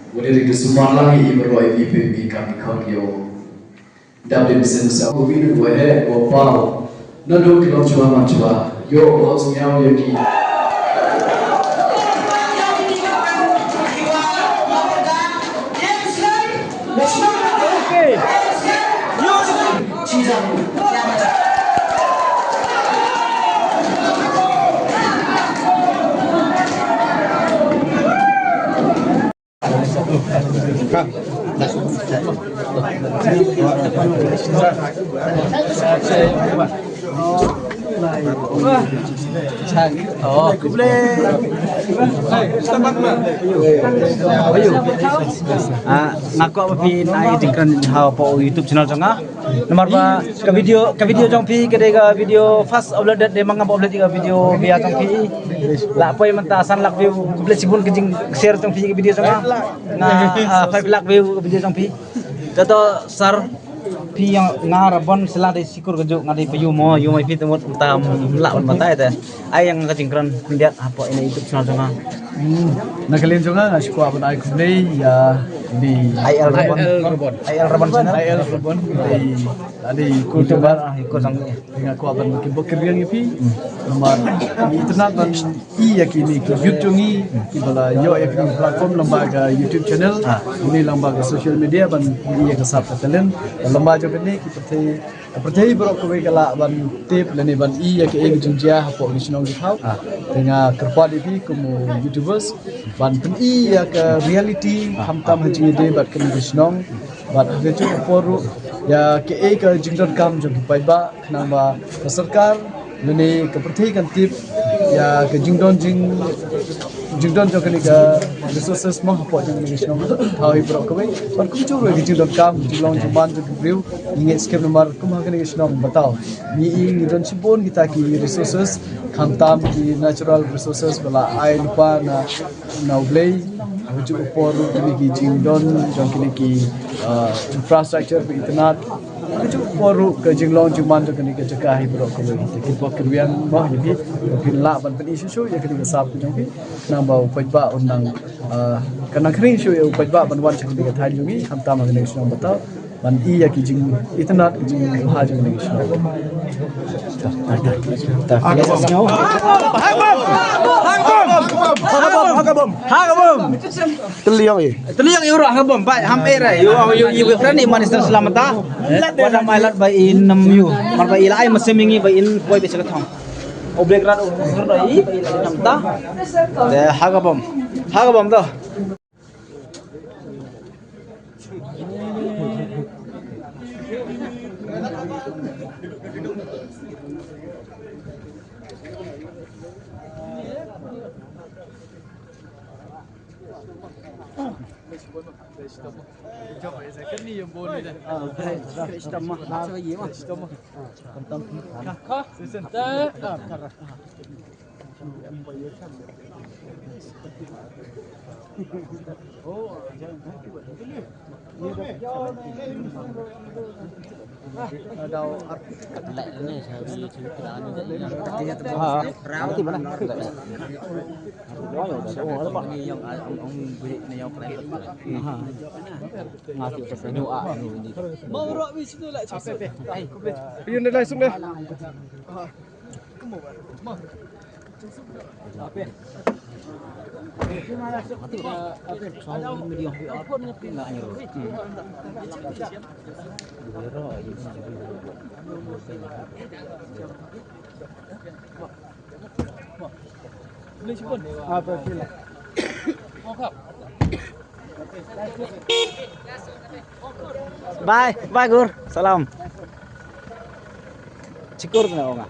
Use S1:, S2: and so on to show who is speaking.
S1: Boleh itu semua lagi berwai VPP kami kau dapat bisnes aku ini boleh bopal nado kalau cuma macam yo bos yang lagi
S2: Oh, aku boleh. Ngaku apa pi naik jengkran hau po YouTube channel janga. Nomor ba ke video jong pi kedega video fast uploaded de manga upload ke video via jong pi. La poi menta san lak view boleh sibun kejing share jong pi ke video janga. Na 5 lakh view video jong pi. Tato sar pi yang ngarabon selada sikur kejuk ngadi payu mo yu mai pi temut tam lak on batai ta ai yang kajingkran lihat apa ini YouTube channel janga
S3: Nakalin juga nggak sih kuat ai kumlei ya di
S2: IL Rabon channel
S3: IL Rabon di ikut coba
S2: ikut sang
S3: dengan kuat makin bekerja ngipi nomor internet dan iya kini ke YouTube ni kita yo ya kini platform lembaga YouTube channel ini lembaga social media ban iya ke sab talent lembaga ini kita percaya berok ke kala ban tip lani ban iya ke eng junjia hapo ni sinong dikau dengan kerpat ini kamu YouTubers ban pen iya ke reality hamtam haji de bat kini sinong bat haji poru ya ke ke jingdon kam jong pai ba namba sarkar lani ke percaya kan tip ya ke jingdon jong kini ke resources mah hapo jong ni sinong thau hi berok ke ban kum chu ke jingdon kam jilong juman jong review inget skip nomor kum ha kini sinong batao ni ing don sibon kita ki resources hamtam ki natural resources bala ai lupa na ublei hujung upor kini ki jingdon jong kini ki infrastructure pe internet hujung upor ke jinglong juman jong kini ke cekah ibrok ko ki bok krian mah jadi kin la ban pen isu ya kini ke sap jong ki namba upajba unang kanang kring isu ya upajba ban wan kini ke thai jungi hamtam kini sinong batao ban iya ki jing internet jing ha jong kini sinong
S2: Hagabom. Teliang euro hagabom. Baik hampir you friend Minister Selamata. Pada mailat by in 6 you. Marba ilai masemingi by in boy bisa ketong. Oblek ran ukur dai by ilai namta. De hagabom dah.
S3: Coba ya kan ni yang boleh dah.
S2: Kita mah macam ye mah.
S3: Kita mah. Kontam.
S2: Kah?
S3: Sesen. Oh, jangan ada
S2: Ni saya cerita di mana? Yang ông bị này ông lại ngasih pesan doa ini.
S3: mau rok di sini lah capek. Pion dah langsung dah. Apa?
S2: Ada media apa ni enggak nyeru.
S3: Boleh sipun. Apa sila?
S2: Bye, Gur. Salam. Cikur na nga.